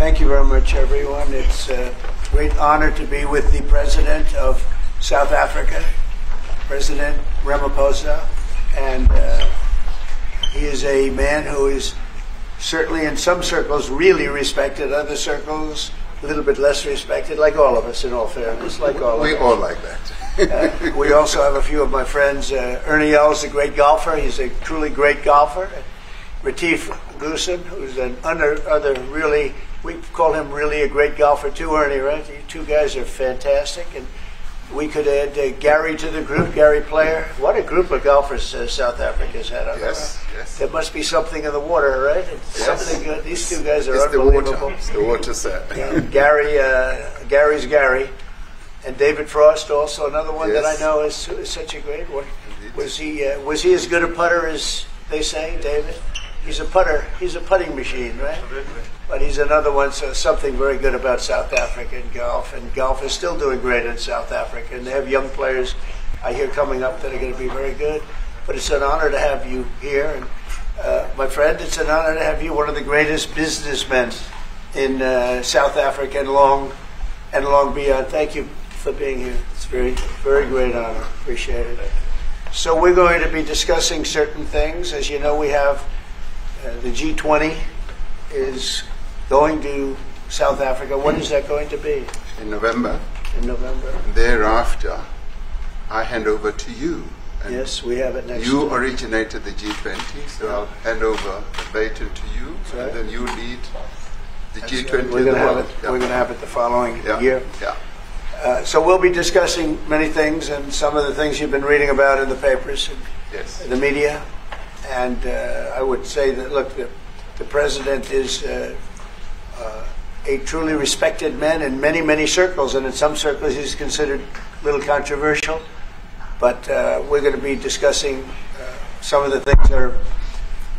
Thank you very much, everyone. It's a great honor to be with the President of South Africa, President Ramaphosa, and he is a man who is certainly in some circles really respected, other circles a little bit less respected, like all of us, in all fairness, like all of us. We all like that. We also have a few of my friends. Ernie Els, a great golfer. He's a truly great golfer. Retief Goosen, who's an other really, we call him really a great golfer too, Ernie, right? You two guys are fantastic. And we could add Gary to the group, Gary Player. What a group of golfers South Africa's had on Yes, yes. There must be something in the water, right? It's Yes. something good. These two guys are It's unbelievable. It's the water set. And Gary's Gary. And David Frost, also another one that I Yes. know is such a great one. Indeed. Was he as good a putter as they say, David? He's a putter. He's a putting machine, right? But he's another one. So something very good about South African golf, and golf is still doing great in South Africa. And they have young players, I hear, coming up that are going to be very good. But it's an honor to have you here, and my friend, it's an honor to have you, one of the greatest businessmen in South Africa and long beyond. Thank you for being here. It's very, very great honor. Appreciate it. So we're going to be discussing certain things. As you know, we have the G20 is going to South Africa. When is that going to be? In November. In November. Thereafter, I hand over to you. And yes, we have it next you time. originated the G20, so I'll hand over the baton to you, right. and then you lead the That's G20. right. We're going to have it. Yeah. We're going to have it the following Yeah. year. Yeah. So we'll be discussing many things, and some of the things you've been reading about in the papers and Yes. the media. And I would say that, look, the president is a truly respected man in many, many circles, and in some circles he's considered a little controversial. But we're going to be discussing some of the things that are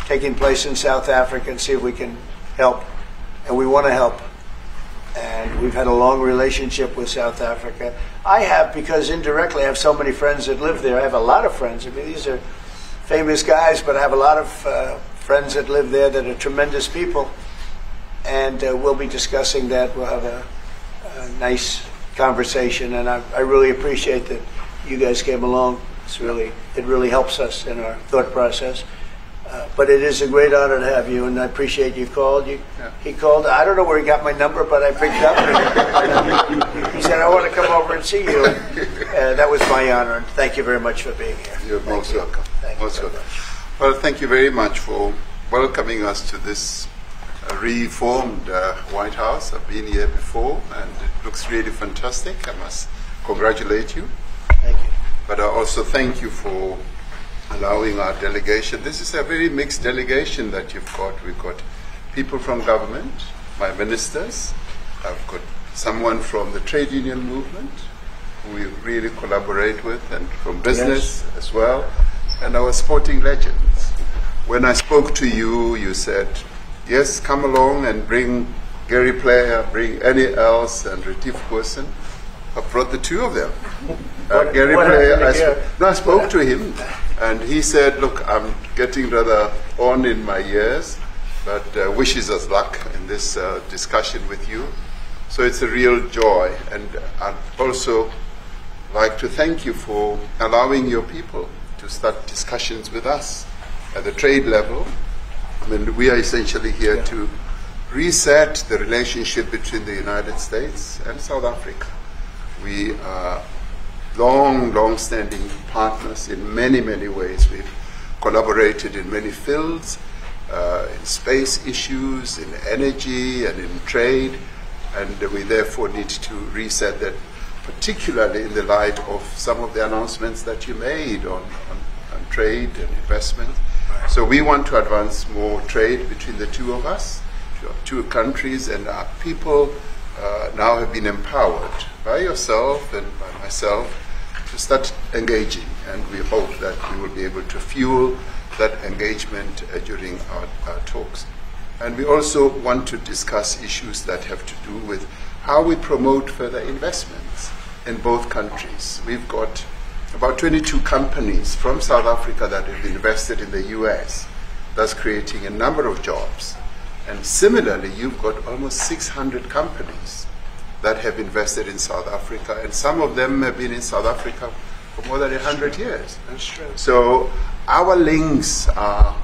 taking place in South Africa and see if we can help. And we want to help. And we've had a long relationship with South Africa. I have, because indirectly I have so many friends that live there. I have a lot of friends. I mean, these are famous guys, but I have a lot of friends that live there that are tremendous people. And we'll be discussing that. We'll have a nice conversation. And I really appreciate that you guys came along. It really helps us in our thought process. But it is a great honor to have you, and I appreciate you called. He called. I don't know where he got my number, but I picked up. And he said, "I want to come over and see you." And that was my honor, and thank you very much for being here. You're most welcome. Thank you Most very welcome. much. Well, thank you very much for welcoming us to this reformed White House. I've been here before, and it looks really fantastic. I must congratulate you. Thank you. But I also thank you for allowing our delegation. This is a very mixed delegation that you've got. We've got people from government, my ministers. I've got someone from the trade union movement who we really collaborate with, and from business as well, and our sporting legends. When I spoke to you, you said, yes, come along and bring Gary Player, bring Ernie Els and Retief Goosen. I brought the two of them. Gary Player, I spoke to him, and he said, look, I'm getting rather on in my years, but wishes us luck in this discussion with you. So it's a real joy, and I'd also like to thank you for allowing your people to start discussions with us at the trade level. I mean, we are essentially here to reset the relationship between the United States and South Africa. We are long-standing partners in many, many ways. We've collaborated in many fields, in space issues, in energy, and in trade, and we therefore need to reset that, particularly in the light of some of the announcements that you made on trade and investment. So we want to advance more trade between the two of us, two countries, and our people now have been empowered by yourself and by myself to start engaging, and we hope that we will be able to fuel that engagement during our talks. And we also want to discuss issues that have to do with how we promote further investments in both countries. We've got about 22 companies from South Africa that have invested in the US, thus creating a number of jobs. And similarly, you've got almost 600 companies that have invested in South Africa, and some of them have been in South Africa for more than 100 years. That's true. So our links are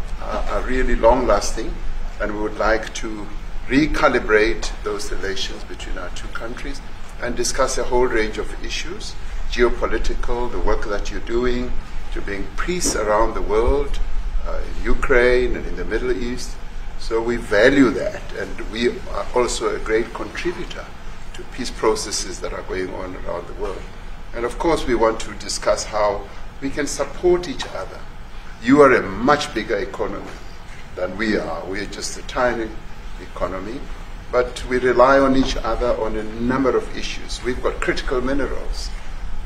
really long-lasting, and we would like to recalibrate those relations between our two countries and discuss a whole range of issues, geopolitical, the work that you're doing to bring peace around the world, in Ukraine and in the Middle East. So we value that, and we are also a great contributor to peace processes that are going on around the world. And of course, we want to discuss how we can support each other. You are a much bigger economy than we are. We're just a tiny economy, but we rely on each other on a number of issues. We've got critical minerals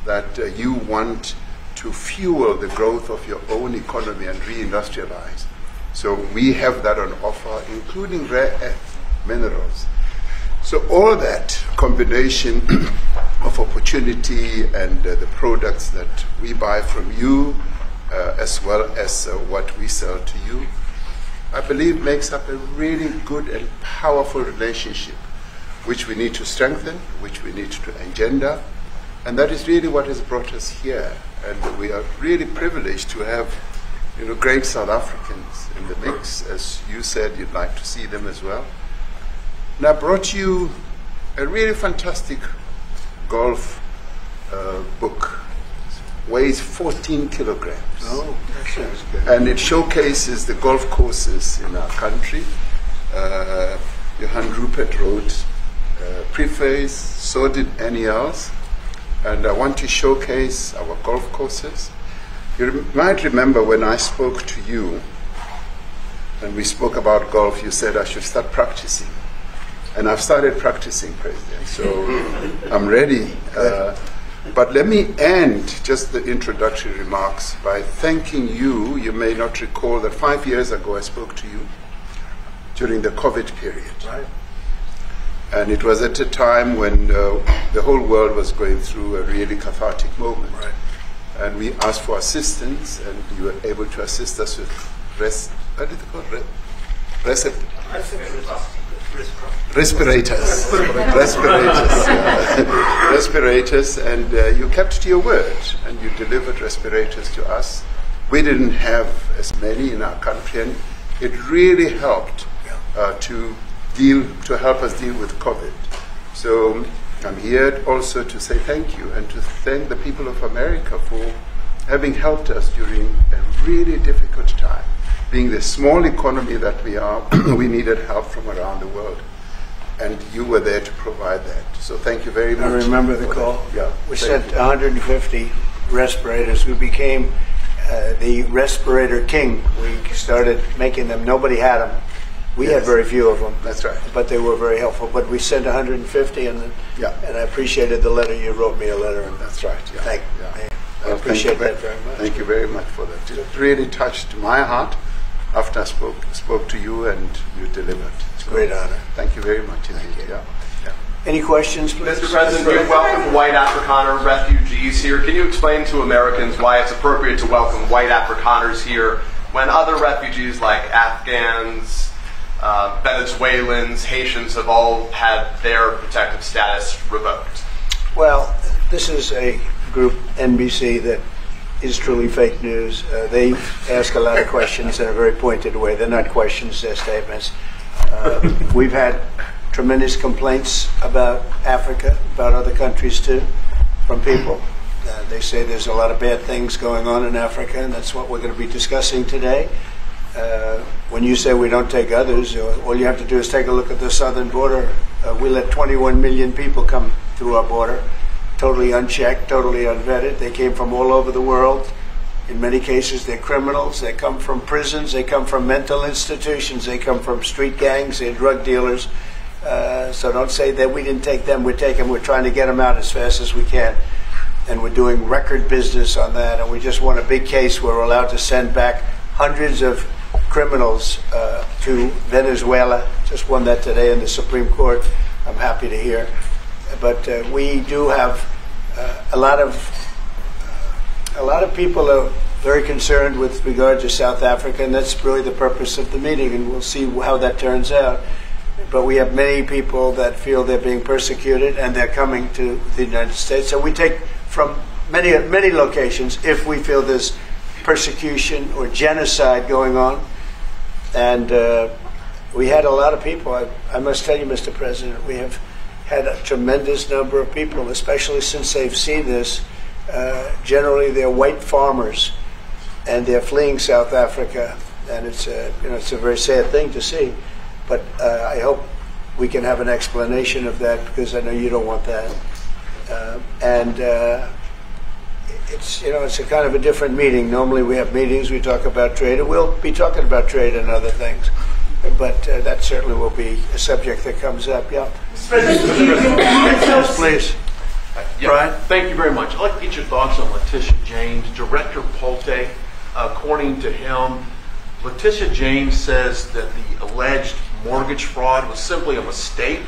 that you want to fuel the growth of your own economy and reindustrialize. So we have that on offer, including rare earth minerals. So all that combination of opportunity and the products that we buy from you, as well as what we sell to you, I believe makes up a really good and powerful relationship, which we need to strengthen, which we need to engender, and that is really what has brought us here. And we are really privileged to have, great South Africans in the mix. As you said, you'd like to see them as well. And I brought you a really fantastic golf book. Weighs 14 kilograms. Oh, that sounds good. And it showcases the golf courses in our country. Johan Rupert wrote preface, so did Annie else. And I want to showcase our golf courses. You might remember when I spoke to you and we spoke about golf, you said I should start practicing. And I've started practicing, President, so I'm ready. But let me end just the introductory remarks by thanking you. You may not recall that 5 years ago I spoke to you during the COVID period. Right. And it was at a time when the whole world was going through a really cathartic moment. Right. And we asked for assistance, and you were able to assist us with respirators, respirators, and you kept to your word, and you delivered respirators to us. We didn't have as many in our country, and it really helped to help us deal with COVID. So I'm here also to say thank you and to thank the people of America for having helped us during a really difficult time. Being the small economy that we are, we needed help from around the world. And you were there to provide that. So thank you very much. I remember the call. Yeah. We sent 150 respirators. We became the respirator king. We started making them. Nobody had them. We had very few of them. That's right. But they were very helpful. But we sent 150, and I appreciated the letter. You wrote me a letter. And that's right. Yeah. Thank you. Yeah. I appreciate that very much. Thank you very much for that. It really touched my heart after I spoke to you, and you delivered. It's a great honor. Thank you very much indeed. Yeah. Any questions, please? Mr. President, you welcome white Afrikaner refugees here. Can you explain to Americans why it's appropriate to welcome white Afrikaners here when other refugees like Afghans, Venezuelans, Haitians have all had their protective status revoked? Well, this is a group, NBC, that is truly fake news. They ask a lot of questions in a very pointed way. They're not questions, they're statements. We've had tremendous complaints about Africa, about other countries too, from people. They say there's a lot of bad things going on in Africa, and that's what we're going to be discussing today. When you say we don't take others, all you have to do is take a look at the southern border. We let 21 million people come through our border, totally unchecked, totally unvetted. They came from all over the world. In many cases, they're criminals. They come from prisons. They come from mental institutions. They come from street gangs. They're drug dealers. So don't say that we didn't take them. We take them. We're trying to get them out as fast as we can. And we're doing record business on that. And we just won a big case where we're allowed to send back hundreds of criminals to Venezuela. Just won that today in the Supreme Court. I'm happy to hear. But we do have a lot of people are very concerned with regard to South Africa, and that's really the purpose of the meeting, and we'll see how that turns out. But we have many people that feel they're being persecuted, and they're coming to the United States. So we take from many locations if we feel there's persecution or genocide going on. And we had a lot of people. I must tell you, Mr. President, we have had a tremendous number of people, especially since they've seen this. Generally, they're white farmers, and they're fleeing South Africa, and it's a very sad thing to see. But I hope we can have an explanation of that, because I know you don't want that. It's a kind of a different meeting. Normally we have meetings, we talk about trade, and we'll be talking about trade and other things. But that certainly will be a subject that comes up. Yeah. Yes, please. Yeah, Brian? Thank you very much. I'd like to get your thoughts on Letitia James, Director Polte. According to him, Letitia James says that the alleged mortgage fraud was simply a mistake.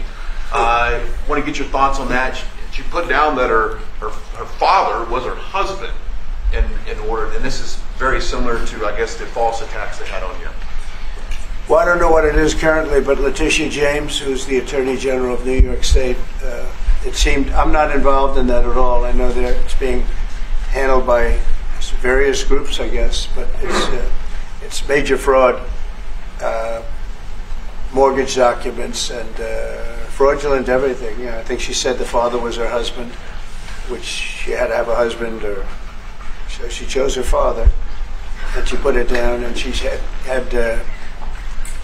I want to get your thoughts on that. She put down that her father was her husband in order, and this is very similar to, I guess, the false attacks they had on you. Well, I don't know what it is currently, but Letitia James, who's the Attorney General of New York State, it seemed, I'm not involved in that at all. I know it's being handled by various groups, I guess, but it's major fraud, mortgage documents, and fraudulent everything. Yeah, I think she said the father was her husband, which she had to have a husband, or so she chose her father, and she put it down, and she had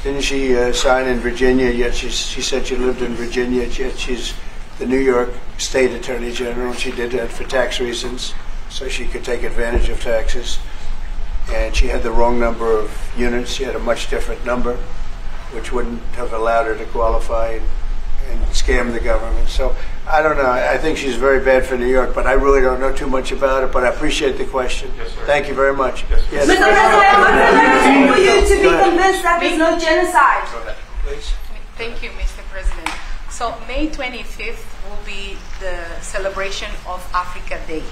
didn't she sign in Virginia, yet she said she lived in Virginia, yet she's the New York State Attorney General, and she did that for tax reasons, so she could take advantage of taxes. And she had the wrong number of units. She had a much different number, which wouldn't have allowed her to qualify and scam the government. So I don't know. I think she's very bad for New York, but I really don't know too much about it. But I appreciate the question. Yes, sir. Thank you very much. Yes, Yes. Mr. President, for you to be convinced that there's no genocide. Go ahead. Please. Thank you, Mr. President. So May 25th will be the celebration of Africa Day,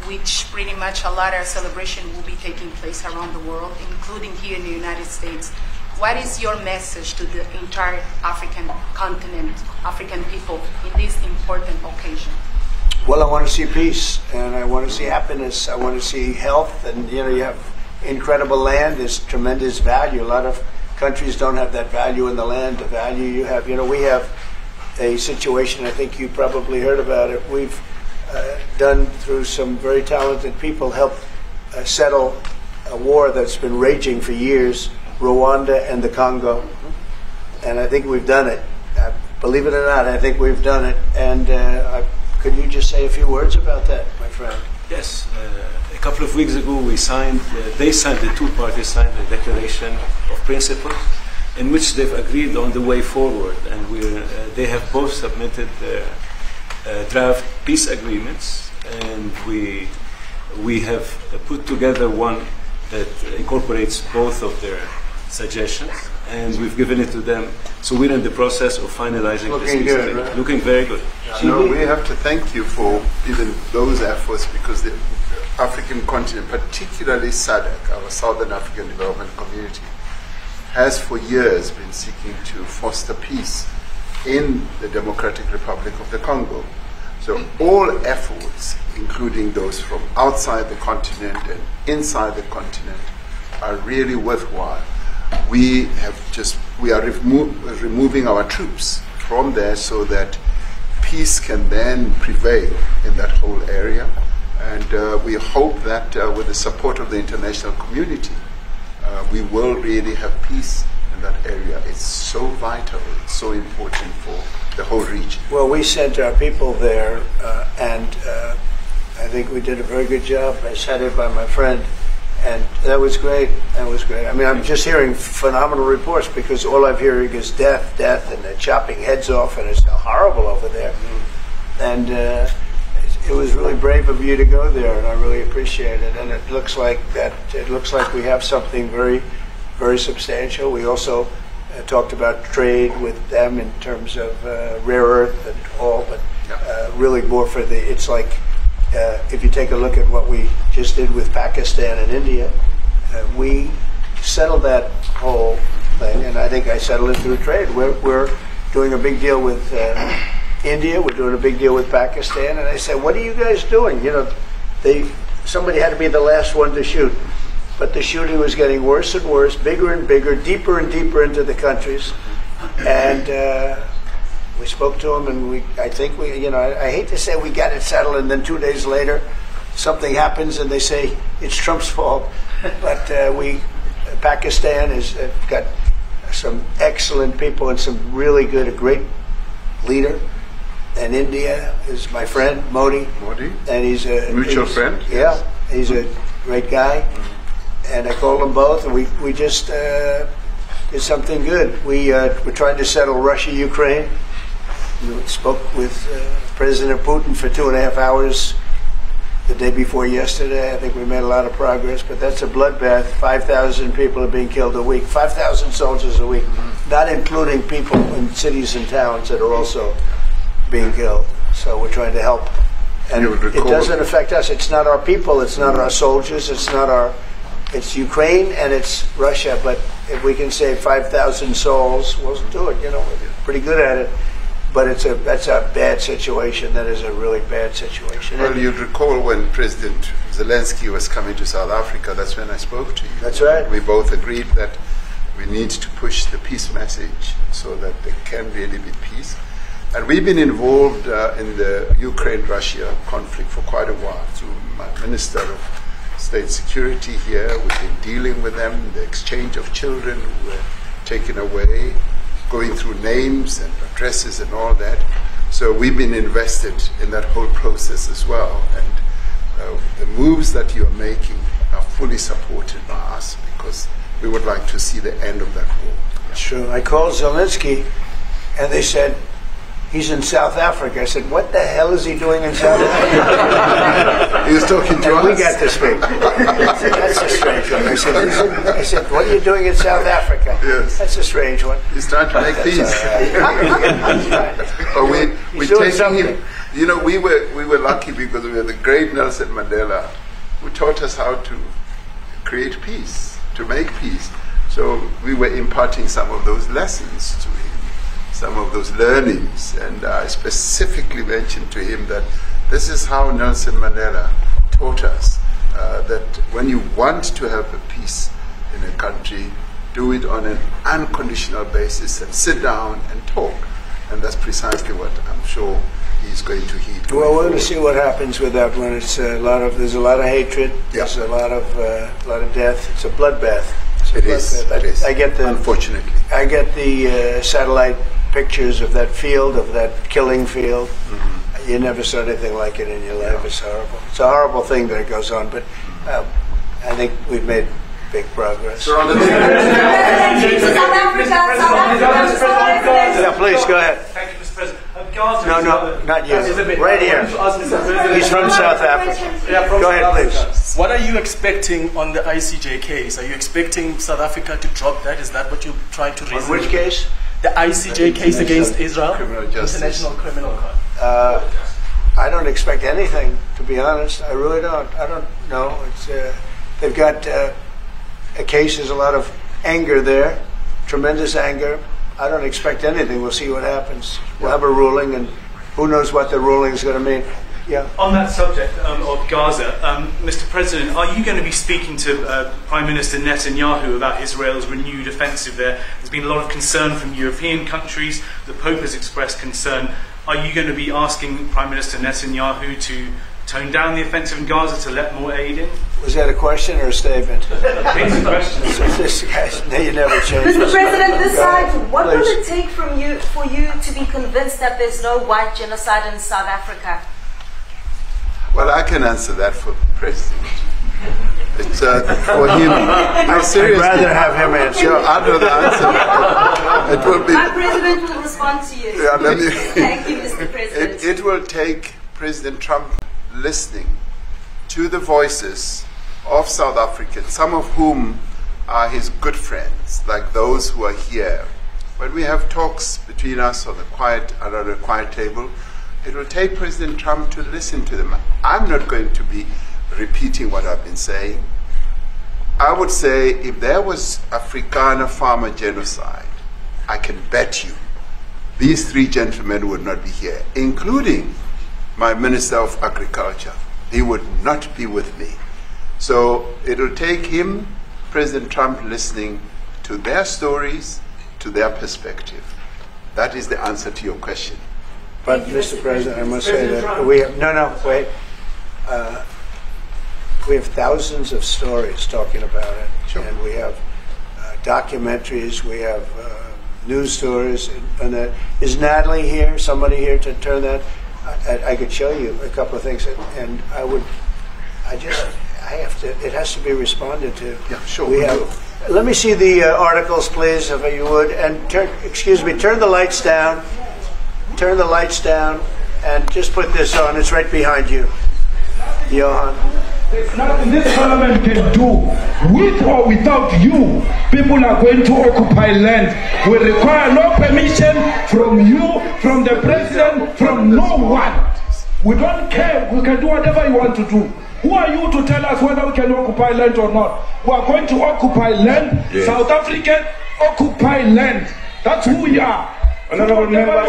which pretty much a lot of celebration will be taking place around the world, including here in the United States. What is your message to the entire African continent, African people, in this important occasion? Well, I want to see peace, and I want to see happiness. I want to see health, and you have incredible land. There's tremendous value. A lot of countries don't have that value in the land, the value you have. We have a situation, I think you probably heard about it. We've done, through some very talented people, helped settle a war that's been raging for years, Rwanda and the Congo. And I think we've done it. Believe it or not, I think we've done it. And could you just say a few words about that, my friend? Yes. A couple of weeks ago, the two parties signed a declaration of principles in which they've agreed on the way forward. And they have both submitted draft peace agreements, and we have put together one that incorporates both of their suggestions, and we've given it to them. So we're in the process of finalizing this Looking peace good, agreement. right? Looking very good. We have to thank you for even those efforts, because the African continent, particularly SADC, our Southern African Development Community, has for years been seeking to foster peace in the Democratic Republic of the Congo. So all efforts, including those from outside the continent and inside the continent, are really worthwhile. We are removing our troops from there so that peace can then prevail in that whole area. And we hope that with the support of the international community, we will really have peace in that area. It's so vital, it's so important for the whole region. Well, we sent our people there, and I think we did a very good job, as headed by my friend, and that was great. That was great. I mean, I'm just hearing phenomenal reports, because all I'm hearing is death, and they're chopping heads off, and it's horrible over there. And it was really brave of you to go there, and I really appreciate it. And it looks like we have something very, very substantial. We also talked about trade with them in terms of rare earth and all, but really more for it's like if you take a look at what we just did with Pakistan and India, we settled that whole thing, and I think I settled it through trade. We're doing a big deal with India. We're doing a big deal with Pakistan, and I said, "What are you guys doing?" You know, somebody had to be the last one to shoot, but the shooting was getting worse and worse, bigger and bigger, deeper and deeper into the countries, and we spoke to them, and I think I hate to say we got it settled, and then 2 days later, something happens, and they say it's Trump's fault, but Pakistan has got some excellent people and some really good, a great leader. And India is my friend, Modi. And he's a mutual friend. Yeah, he's a great guy. And I called them both, and we just did something good. We're trying to settle Russia-Ukraine. We spoke with President Putin for 2.5 hours the day before yesterday. I think we made a lot of progress, but that's a bloodbath. 5,000 people are being killed a week, 5,000 soldiers a week, not including people in cities and towns that are also being killed. So we're trying to help. And it doesn't affect us. It's not our people, it's not our soldiers, it's Ukraine and it's Russia, but if we can save 5,000 souls, we'll do it. You know, we're pretty good at it. But that's a bad situation. That is a really bad situation. Well, you'd recall when President Zelensky was coming to South Africa, that's when I spoke to you. That's right. We both agreed that we need to push the peace message so that there can really be peace. And we've been involved in the Ukraine-Russia conflict for quite a while through my Minister of State Security here. We've been dealing with them, the exchange of children who were taken away, going through names and addresses and all that. So we've been invested in that whole process as well. And the moves that you are making are fully supported by us because we would like to see the end of that war. That's true. I called Zelensky and they said, he's in South Africa. I said, what the hell is he doing in South Africa? He was talking to us. We got to speak. That's a strange one. I said, what are you doing in South Africa? Yes. That's a strange one. He's trying to make peace. But we taking him. You know, we were lucky because we had the great Nelson Mandela who taught us how to create peace, to make peace. So we were imparting some of those lessons to him, some of those learnings, and I specifically mentioned to him that this is how Nelson Mandela taught us that when you want to have a peace in a country, do it on an unconditional basis and sit down and talk. And that's precisely what I'm sure he's going to heed. Well, we're going to see what happens with that one. It's there's a lot of hatred. Yeah. There's a lot of death. It's a bloodbath. It is. I get the unfortunately. I get the satellite pictures of that field, of that killing field. Mm-hmm. You never saw anything like it in your life. It's horrible. It's a horrible thing that goes on, but I think we've made big progress. Sir, on the South Africa. Yeah, please go ahead. Thank you, Mr. President. No, not you. Right here. He's from South Africa. Go ahead, please. What are you expecting on the ICJ case? Are you expecting South Africa to drop that? Is that what you're trying to reason? On which case? The ICJ case against Israel, International Criminal Court. I don't expect anything, to be honest. I really don't. I don't know. It's they've got a case. There's a lot of anger there, tremendous anger. I don't expect anything. We'll see what happens. We'll have a ruling, and who knows what the ruling is going to mean. Yeah. On that subject of Gaza, Mr. President, are you going to be speaking to Prime Minister Netanyahu about Israel's renewed offensive there? There's been a lot of concern from European countries. The Pope has expressed concern. Are you going to be asking Prime Minister Netanyahu to tone down the offensive in Gaza, to let more aid in? Was that a question or a statement? It's a question. This guy's, you never change. Mr. President, decide what Please. will it take from you for you to be convinced that there's no white genocide in South Africa? Well, I can answer that for the President. It's for him. No, seriously. I'd rather have him answer. Sure, I'd rather answer. It will be. My President will respond to you. Yeah, let me. Thank you, Mr. President. It will take President Trump listening to the voices of South Africans, some of whom are his good friends, like those who are here. When we have talks between us on around the quiet table, It will take President Trump to listen to them. I'm not going to be repeating what I've been saying. I would say if there was Afrikaner farmer genocide, I can bet you these three gentlemen would not be here, including my Minister of Agriculture. He would not be with me. So it will take him, President Trump, listening to their stories, to their perspective. That is the answer to your question. But, Mr. President, I must say that we have, wait. We have thousands of stories talking about it. Sure. And we have documentaries, we have news stories. And is Natalie here, somebody here to turn that? I could show you a couple of things. And it has to be responded to. Yeah, sure. Let me see the articles, please, if you would. And turn the lights down. Turn the lights down, and just put this on. It's right behind you, Johan. There's nothing this parliament can do. With or without you, people are going to occupy land. We require no permission from you, from the president, from no one. We don't care. We can do whatever you want to do. Who are you to tell us whether we can occupy land or not? We are going to occupy land. Yes. South Africa, occupy land. That's who we are. Honorable member,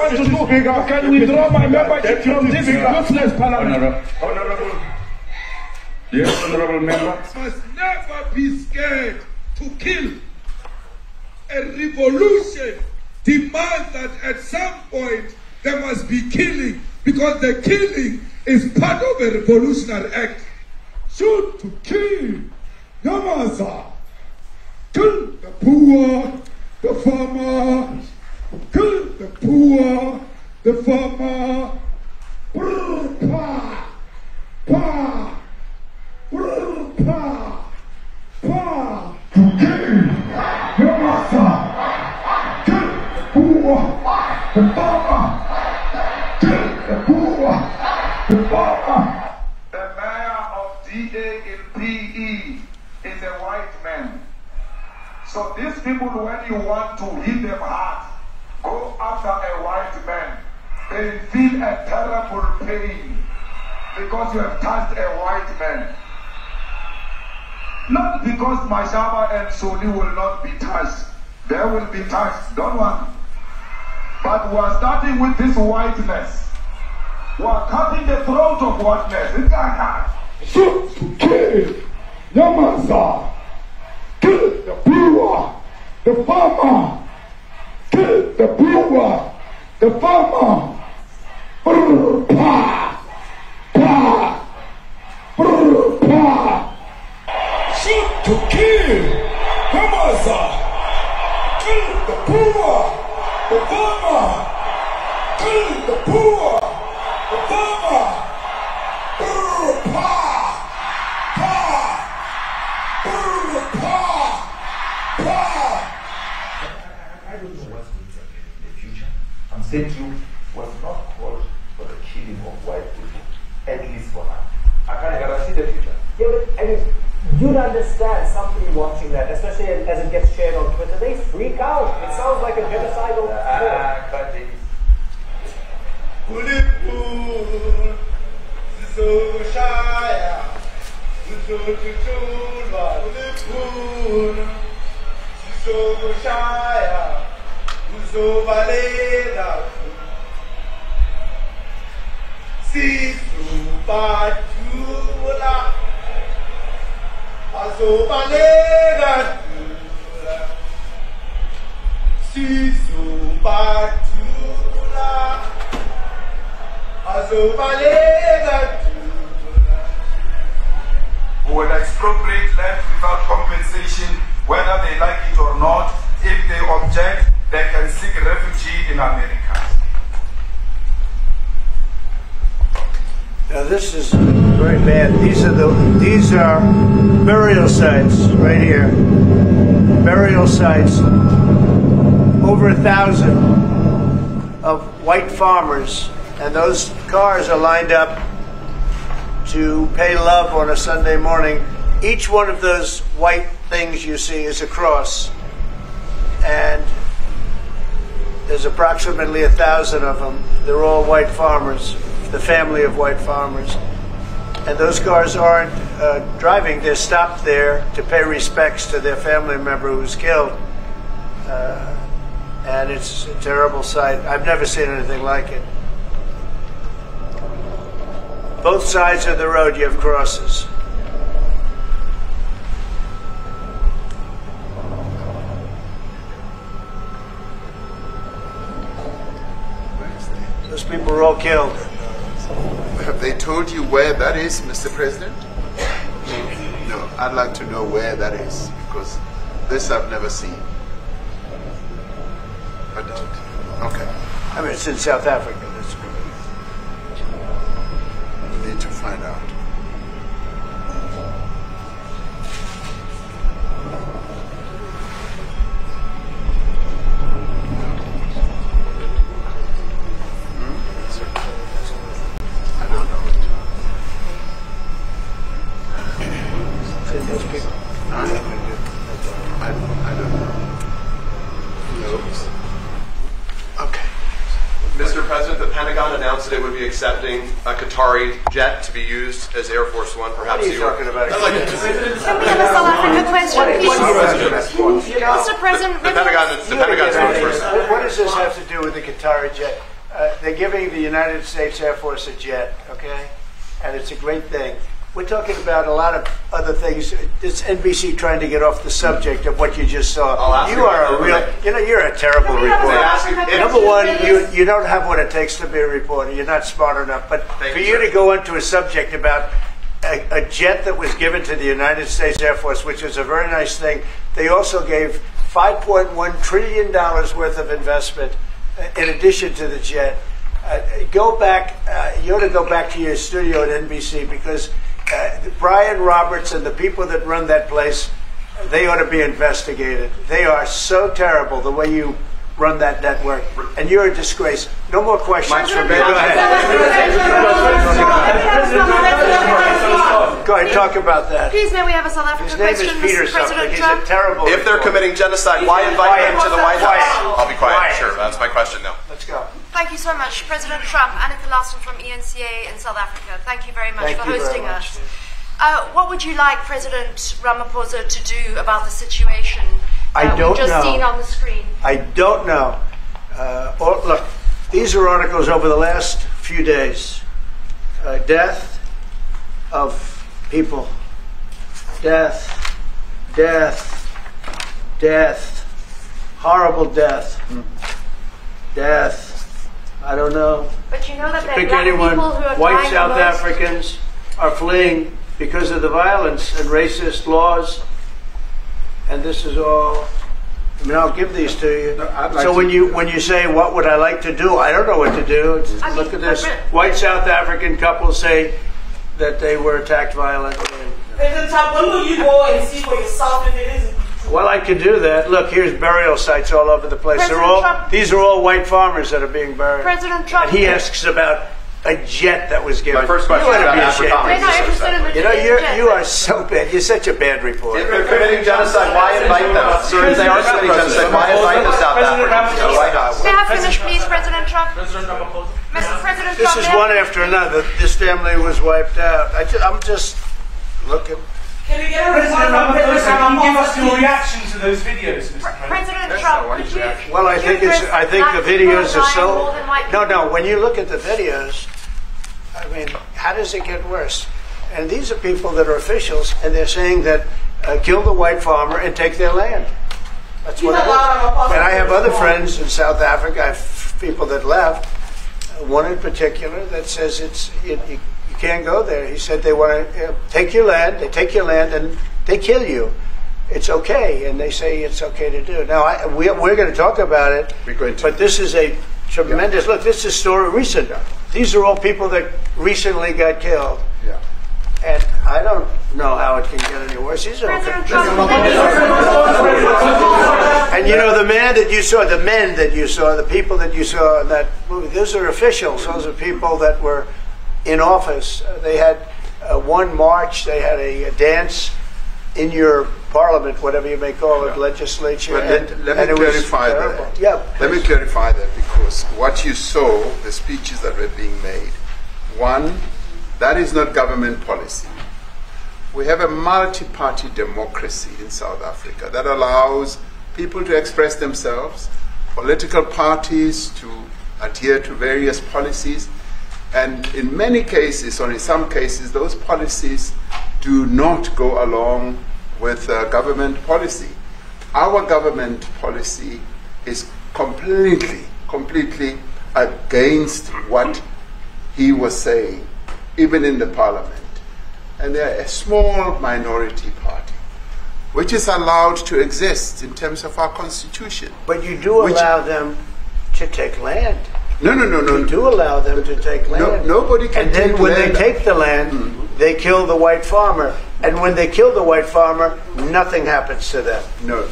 can withdraw my membership from this useless parliament? Honorable. Yes, honorable member. Must never be scared to kill. A revolution demands that at some point there must be killing, because the killing is part of a revolutionary act. Shoot to kill. Yamaza. Kill the poor, the farmer. Kill the poor, the farmer. Pa, pa, pa, pa. To kill your master. Kill the poor, the farmer. Kill the poor, the farmer. The mayor of DA in PE is a white man. So these people, when you want to hit them hard, go after a white man. They feel a terrible pain because you have touched a white man. Not because Mashaba and Soli will not be touched. They will be touched, don't worry. But we are starting with this whiteness. We are cutting the throat of whiteness. It's like Shoot to kill Yamaza. Kill the poor, the farmer. Kill the poor, the farmer. Pa, pa, pa. Shoot to kill Yamaza. Kill the poor, the farmer. Kill the poor, the farmer. Pa, pa, pa, pa. I don't know what's going to happen in the future. I'm saying you was not called for the killing of white people, at least for now. I can't guarantee the future. Yeah, but I mean, you'd understand somebody watching that, especially as it gets shared on Twitter, they freak out. It sounds like a genocidal who will expropriate land without compensation, whether they like it or not. If they object, they can seek refuge in America. Now this is very bad. These are burial sites right here. Burial sites. Over 1,000 of white farmers, and those cars are lined up to pay love on a Sunday morning. Each one of those white things you see is a cross. And There's approximately 1,000 of them. They're all white farmers, the family of white farmers. And those cars aren't driving. They're stopped there to pay respects to their family member who's killed. And it's a terrible sight. I've never seen anything like it. Both sides of the road, you have crosses. Those people were all killed. Have they told you where that is, Mr. President? No, I'd like to know where that is, because this I've never seen. But, okay. I mean, it's in South Africa. We need to find out. Announced that it would be accepting a Qatari jet to be used as Air Force One. Perhaps what are you talking about? Can we have a South Africa question, please? Mr. President, the Pentagon spokesperson. What does this have to do with the Qatari jet? They're giving the United States Air Force a jet, okay? And it's a great thing. We're talking about a lot of other things. It's NBC trying to get off the subject of what you just saw. You are a real, you're a terrible reporter. Number one, you don't have what it takes to be a reporter. You're not smart enough. But for you to go into a subject about a jet that was given to the United States Air Force, which is a very nice thing, they also gave $5.1 trillion worth of investment in addition to the jet. Go back, you ought to go back to your studio at NBC, because Brian Roberts and the people that run that place, they ought to be investigated. They are so terrible the way you run that network, and you're a disgrace. No more questions from me. Go ahead. Go ahead, talk about that. Please, may we have a South African question? His name is Peter something. He's a terrible. If they're committing genocide, why invite them to the White House? I'll be quiet. Sure, that's my question now. Let's go. Thank you so much, President Trump. Annika Larson from ENCA in South Africa. Thank you very much for hosting us. What would you like President Ramaphosa to do about the situation that we've just seen on the screen? I don't know. Look, these are articles over the last few days. Death of people. Death. Horrible death. Death. I don't know. But you know that pick anyone. White South Africans are fleeing because of the violence and racist laws, and this is all. I mean, I'll give these to you. So when you say what would I like to do, I don't know what to do. Look at this. White South African couple say that they were attacked violently. President Trump, when will you go and see for yourself if it is? Well, I could do that. Look, here's burial sites all over the place. These are all white farmers that are being buried. President Trump. And he asks about a jet that was given. My first question is about Africa. We're not interested in the jet. You are so bad. You're such a bad reporter. If they're committing genocide, why invite them? Sir, if they are committing genocide, why invite the South Africans to the White House? May I finish, please, President Trump? President Ramaphosa. Mr. President Trump. This is one after another. This family was wiped out. I'm just looking. Can we get a President Ramaphosa, can you give us your reaction to those videos, Mr. President Trump, could you? Well, I think the videos are so. No. When you look at the videos, I mean, how does it get worse? And these are people that are officials, and they're saying that kill the white farmer and take their land. That's what it is. And I have other friends in South Africa. I have people that left. One in particular that says you can't go there. He said they want to take your land. They take your land and they kill you. It's okay, and they say it's okay to do. Now we're going to talk about it. But this is a tremendous look. This is story recent. These are all people that recently got killed. Yeah. And I don't know how it can get any worse. These are okay. And you know, the men that you saw, the people that you saw in that movie, those are officials. Those are people that were in office. They had one march. They had a dance in your parliament, whatever you may call it, legislature. Well, let me clarify that. Yeah, let me clarify that, because what you saw, the speeches that were being made, one, that is not government policy. We have a multi-party democracy in South Africa that allows people to express themselves, political parties to adhere to various policies, and in many cases, or in some cases, those policies do not go along with government policy. Our government policy is completely against what he was saying, even in the parliament. And they're a small minority party, which is allowed to exist in terms of our constitution. But you do allow them to take land. No. You do allow them to take land. Nobody can take land. And then when they take the land, they kill the white farmer. And when they kill the white farmer, nothing happens to them. No.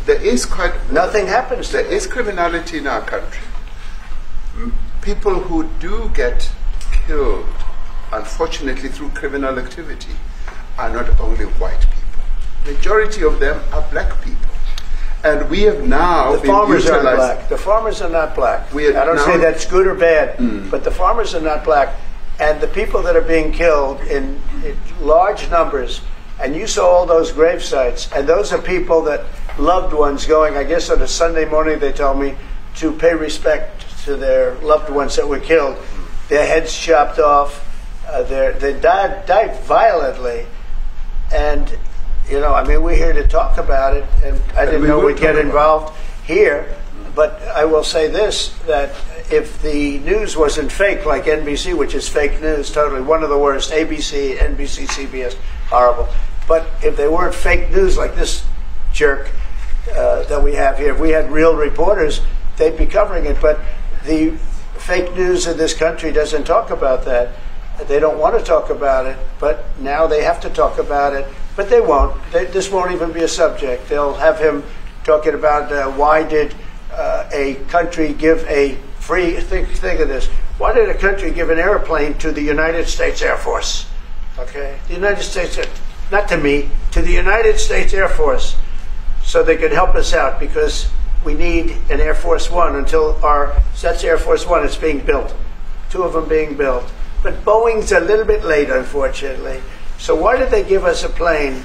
There is nothing happens to them. There is criminality in our country. People who do get killed, unfortunately, through criminal activity, are not only white people. Majority of them are black people. And we have now the farmers are black. The farmers are not black. I don't say that's good or bad, but the farmers are not black. And the people that are being killed in large numbers, and you saw all those grave sites, and those are people that loved ones going, I guess on a Sunday morning, they told me, to pay respect to their loved ones that were killed. Their heads chopped off. They died violently. And, you know, I mean, we're here to talk about it, and I didn't know we'd get involved here. But I will say this, that if the news wasn't fake, like NBC, which is fake news, totally, one of the worst, ABC, NBC, CBS, horrible. But if they weren't fake news like this jerk that we have here, if we had real reporters, they'd be covering it. But the fake news in this country doesn't talk about that. They don't want to talk about it, but now they have to talk about it. But they won't. This won't even be a subject. They'll have him talking about why did a country give a free, think of this, why did a country give an airplane to the United States Air Force? Okay, the United States, not to me, to the United States Air Force, so they could help us out, because we need an Air Force One until that's Air Force One, it's being built. 2 of them being built. But Boeing's a little bit late, unfortunately. So why did they give us a plane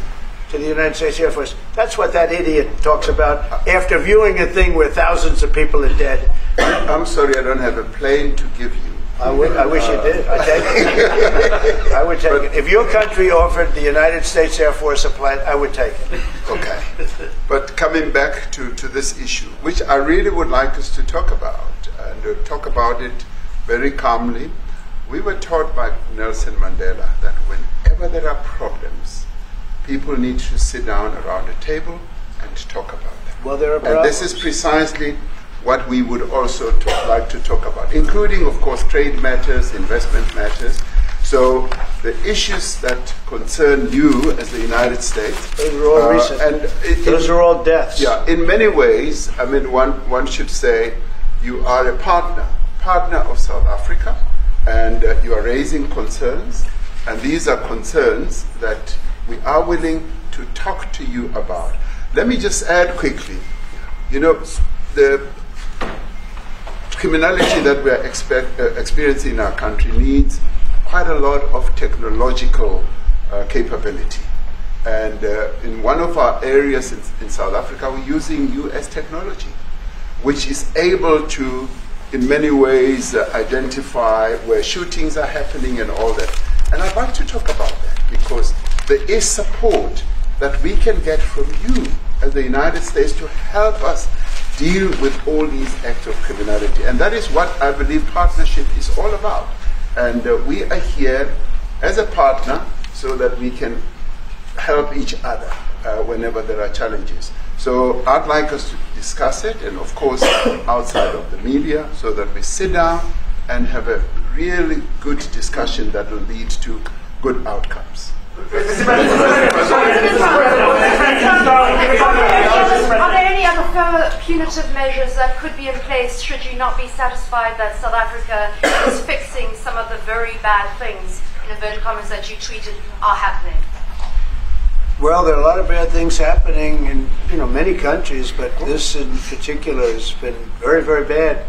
to the United States Air Force? That's what that idiot talks about after viewing a thing where thousands of people are dead. I'm sorry, I don't have a plane to give you. I wish you did. I'd take it. I would take it. If your country offered the United States Air Force a plane, I would take it. Okay. But coming back to this issue, which I really would like us to talk about, and talk about it very calmly. We were taught by Nelson Mandela that whenever there are problems, people need to sit down around a table and talk about them. Well, there are problems. And this is precisely what we would also like to talk about, including, of course, trade matters, investment matters. So the issues that concern you as the United States. Those are all recent. Those are all deaths. Yeah, in many ways, I mean, one should say you are a partner of South Africa, and you are raising concerns, and these are concerns that we are willing to talk to you about. Let me just add quickly, you know, the criminality that we are experiencing in our country needs quite a lot of technological capability. And in one of our areas in South Africa, we're using US technology, which is able to, in many ways, identify where shootings are happening and all that. And I'd like to talk about that, because there is support that we can get from you as the United States to help us deal with all these acts of criminality. And that is what I believe partnership is all about. And we are here as a partner so that we can help each other whenever there are challenges. So I'd like us to discuss it, and of course outside of the media, so that we sit down and have a really good discussion that will lead to good outcomes. Are there any other further punitive measures that could be in place should you not be satisfied that South Africa is fixing some of the very bad things, in inverted commas, that you tweeted are happening? Well, there are a lot of bad things happening in many countries, but this in particular has been very, very bad,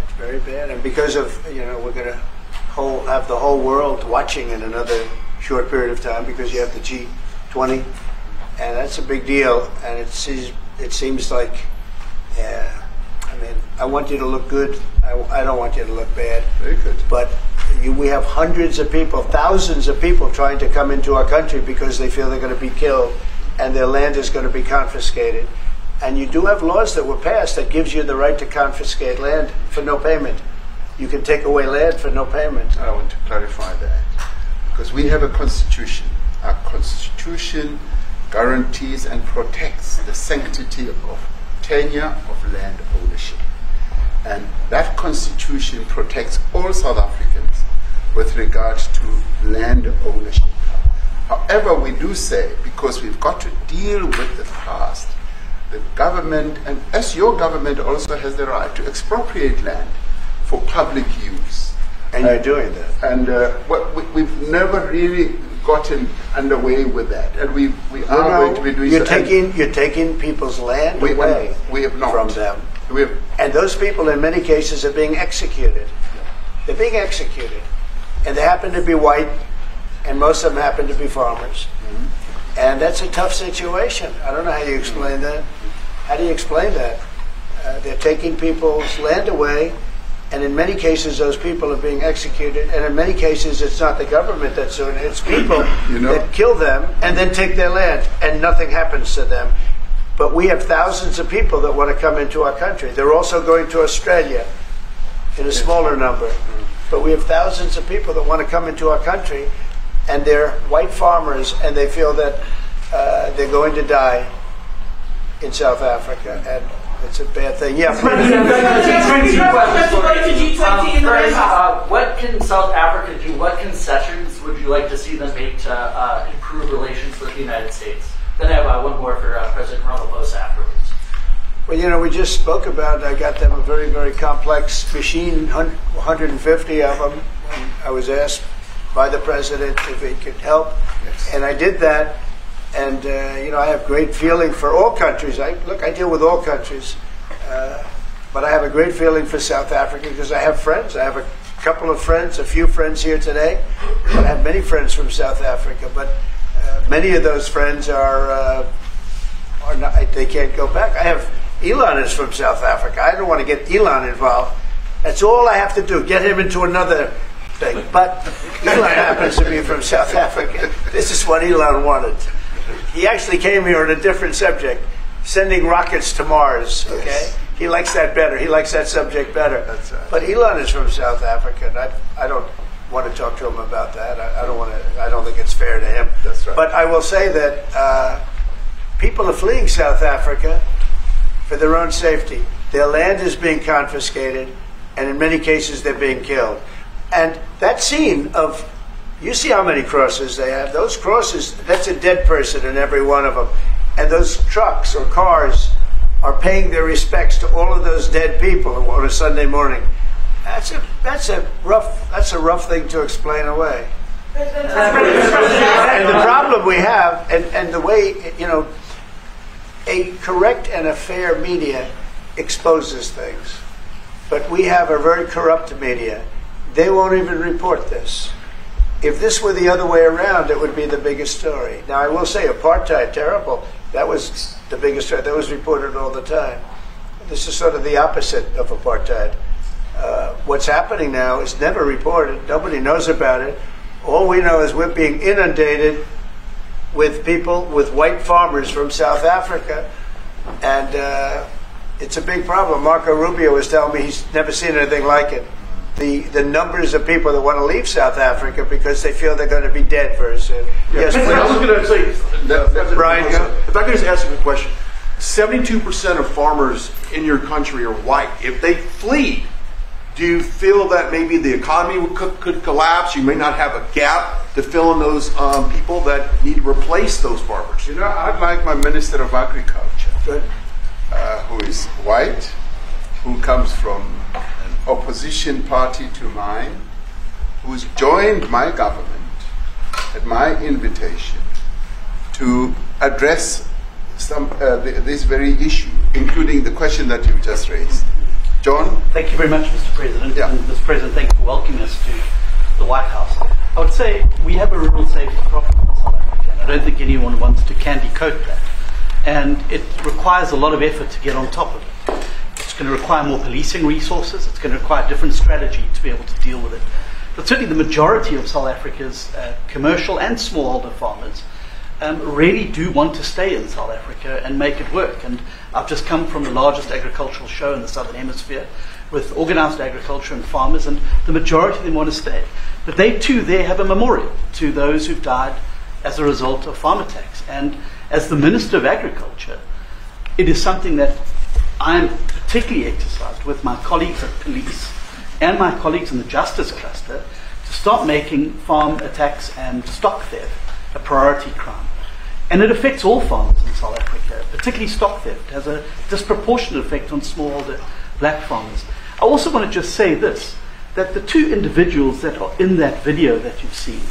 and because of we're going to have the whole world watching in another short period of time because you have the G20, and that's a big deal. And it seems like, I want you to look good. I don't want you to look bad. Very good. But we have hundreds of people, thousands of people trying to come into our country because they feel they're going to be killed and their land is going to be confiscated. And you do have laws that were passed that gives you the right to confiscate land for no payment. You can take away land for no payment. I want to clarify that because we have a constitution. Our constitution guarantees and protects the sanctity of tenure of land ownership. And that constitution protects all South Africans with regard to land ownership. However, we do say, because we've got to deal with the past, the government, and as your government also has the right to expropriate land for public use. And you're doing that. And we've never really gotten underway with that. And we are going to be doing so. You're taking people's land away we have not. From them. We have, and those people in many cases are being executed. They're being executed. And they happen to be white, and most of them happen to be farmers. Mm-hmm. And that's a tough situation. I don't know how you explain that. How do you explain that? They're taking people's land away, and in many cases those people are being executed, and in many cases it's not the government that's doing it, it's people that kill them and then take their land, and nothing happens to them. But we have thousands of people that want to come into our country. They're also going to Australia in a smaller number. But we have thousands of people that want to come into our country, and they're white farmers, and they feel that they're going to die in South Africa, and it's a bad thing. Yeah. What can South Africa do? What concessions would you like to see them make to improve relations with the United States? Then I have one more for President Ramaphosa afterwards. Well, we just spoke about, I got them a very, very complex machine, 150 of them. And I was asked by the president if he could help, and I did that. And, I have great feeling for all countries. I deal with all countries. But I have a great feeling for South Africa because I have friends. I have a couple of friends, a few friends here today. But I have many friends from South Africa. But many of those friends are not, they can't go back. I have, Elon is from South Africa. I don't want to get Elon involved. That's all I have to do, get him into another thing. But Elon happens to be from South Africa. This is what Elon wanted. He actually came here on a different subject, sending rockets to Mars, okay? Yes. He likes that better. He likes that subject better. That's right. But Elon is from South Africa, and I don't want to talk to him about that. I don't think it's fair to him. That's right. But I will say that people are fleeing South Africa for their own safety. Their land is being confiscated, and in many cases they're being killed. And that scene of, you see how many crosses they have. Those crosses, that's a dead person in every one of them. And those trucks or cars are paying their respects to all of those dead people on a Sunday morning. That's a rough thing to explain away. And the problem we have, and the way, a correct and a fair media exposes things. But we have a very corrupt media. They won't even report this. If this were the other way around, it would be the biggest story. Now, I will say apartheid, terrible. That was the biggest story. That was reported all the time. This is sort of the opposite of apartheid. What's happening now is never reported. Nobody knows about it. All we know is we're being inundated with people, with white farmers from South Africa. And it's a big problem. Marco Rubio was telling me he's never seen anything like it. The numbers of people that want to leave South Africa because they feel they're going to be dead very soon. Yeah, yes, I was going to say, Brian, if I could just ask you a question. 72% of farmers in your country are white. If they flee, do you feel that maybe the economy could collapse? You may not have a gap to fill in those people that need to replace those farmers. I'd like my Minister of Agriculture, who is white, who comes from opposition party to mine, who's joined my government at my invitation to address this very issue, including the question that you've just raised. John? Thank you very much, Mr. President. Yeah. And Mr. President, thank you for welcoming us to the White House. I would say we have a rural safety problem in South Africa, and I don't think anyone wants to candy coat that. And it requires a lot of effort to get on top of it. It's going to require more policing resources. It's going to require a different strategy to be able to deal with it. But certainly the majority of South Africa's commercial and smallholder farmers really do want to stay in South Africa and make it work. And I've just come from the largest agricultural show in the Southern Hemisphere with organized agriculture and farmers, and the majority of them want to stay. But they too there have a memorial to those who've died as a result of farm attacks. And as the Minister of Agriculture, it is something that I'm particularly exercised with my colleagues at police and my colleagues in the justice cluster to start making farm attacks and stock theft a priority crime. And it affects all farmers in South Africa, particularly stock theft. It has a disproportionate effect on smallholder black farmers. I also want to just say this, that the two individuals that are in that video that you've seen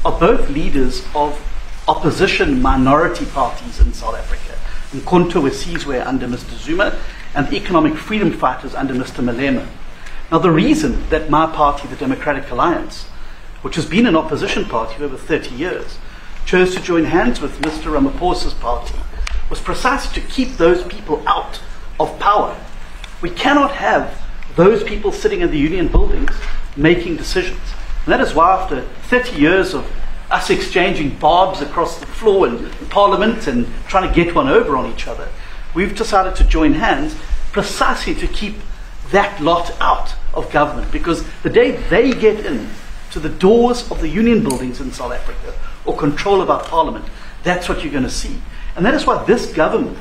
are both leaders of opposition minority parties in South Africa. Mkhonto Wesizwe under Mr. Zuma and the economic freedom fighters under Mr. Malema. Now the reason that my party, the Democratic Alliance, which has been an opposition party for over 30 years, chose to join hands with Mr. Ramaphosa's party was precisely to keep those people out of power. We cannot have those people sitting in the union buildings making decisions. And that is why after 30 years of us exchanging barbs across the floor in Parliament and trying to get one over on each other, we've decided to join hands precisely to keep that lot out of government. Because the day they get in to the doors of the union buildings in South Africa or control of our parliament, that's what you're going to see. And that is why this government,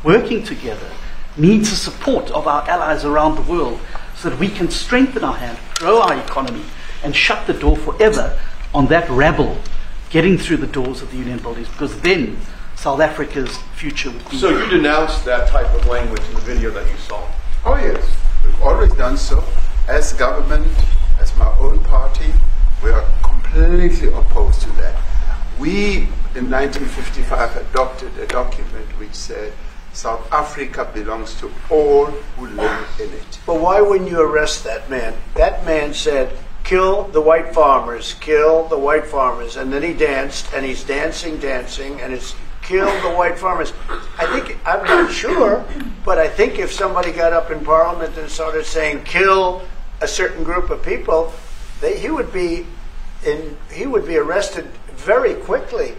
working together, needs the support of our allies around the world so that we can strengthen our hand, grow our economy, and shut the door forever on that rabble getting through the doors of the union buildings, because then South Africa's future would be... So you denounced that type of language in the video that you saw? Oh yes, we've always done so. As government, as my own party, we are completely opposed to that. We, in 1955, adopted a document which said South Africa belongs to all who live in it. But why wouldn't you arrest that man? That man said, kill the white farmers, kill the white farmers. And then he danced, and he's dancing, and it's kill the white farmers. I'm not sure, but I think if somebody got up in Parliament and started saying kill a certain group of people, he would be arrested very quickly.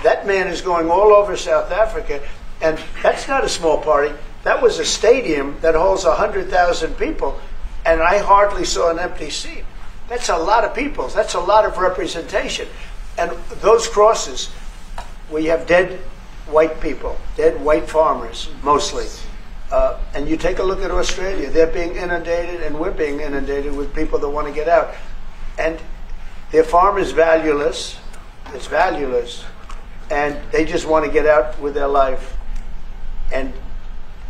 That man is going all over South Africa, and that's not a small party. That was a stadium that holds 100,000 people, and I hardly saw an empty seat. That's a lot of people. That's a lot of representation. And those crosses, we have dead white people, dead white farmers, mostly. And you take a look at Australia. They're being inundated, and we're being inundated with people that want to get out. And their farm is valueless. It's valueless. And they just want to get out with their life. And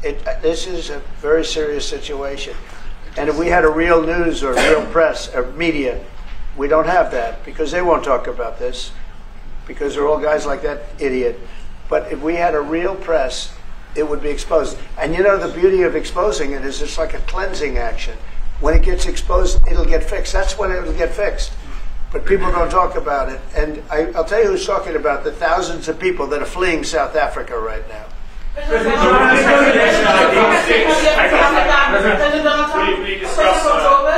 this is a very serious situation. And if we had a real news or real press or media, we don't have that because they won't talk about this because they're all guys like that idiot. But if we had a real press, it would be exposed. And you know, the beauty of exposing it is it's like a cleansing action. When it gets exposed, it'll get fixed. That's when it'll get fixed. But people don't talk about it. And I'll tell you who's talking about the thousands of people that are fleeing South Africa right now. Will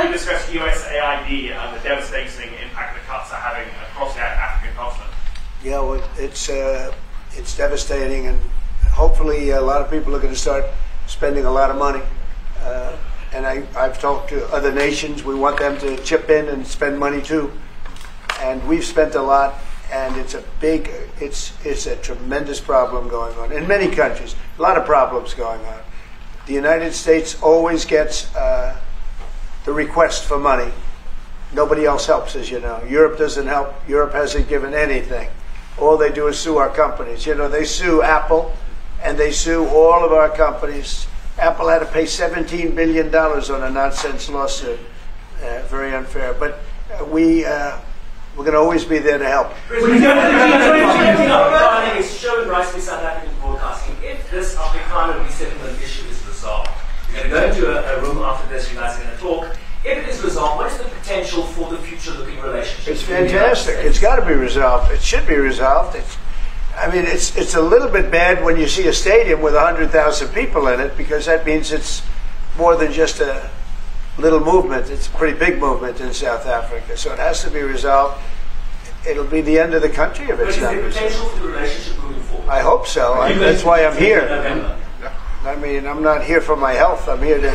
you discuss USAID and the devastating impact the cuts are having across the African continent? Yeah, well, it's devastating, and hopefully a lot of people are going to start spending a lot of money. And I've talked to other nations. We want them to chip in and spend money too. And we've spent a lot. And it's a tremendous problem going on in many countries. A lot of problems going on. The United States always gets the request for money. Nobody else helps, as you know. Europe doesn't help. Europe hasn't given anything. All they do is sue our companies. You know, they sue Apple, and they sue all of our companies. Apple had to pay $17 billion on a nonsense lawsuit. Very unfair. But we we're going to always be there to help. Regarding its showing rights to South African broadcasting, if this Afrikaner resettlement issue is resolved, you're going to go into a room after this, you guys are going to talk. If it is resolved, what is the potential for the future-looking relationship? It's fantastic. It's got to be resolved. It should be resolved. It's a little bit bad when you see a stadium with 100,000 people in it, because that means it's more than just a little movement. It's a pretty big movement in South Africa. So it has to be resolved. It'll be the end of the country if it's not resolved. But is there potential for the relationship moving forward? I hope so. That's why I'm here. I mean, I'm not here for my health. I'm here to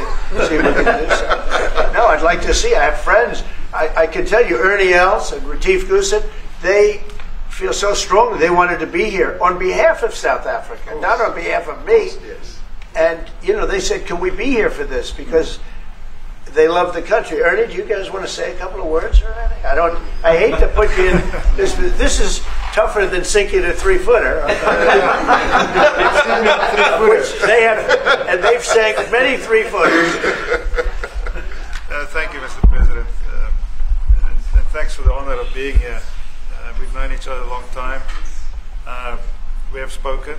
see if we can do something. No, I'd like to see. I have friends. I can tell you, Ernie Els and Retief Goosen, they feel so strongly they wanted to be here on behalf of South Africa, not on behalf of me. Yes. And, they said, can we be here for this? Because they love the country. Ernie, do you guys want to say a couple of words or anything? I hate to put you in this. This is tougher than sinking a 3-footer. Which they have, and they've sank many 3-footers. Thank you, Mr. President. And thanks for the honor of being here. We've known each other a long time. We have spoken.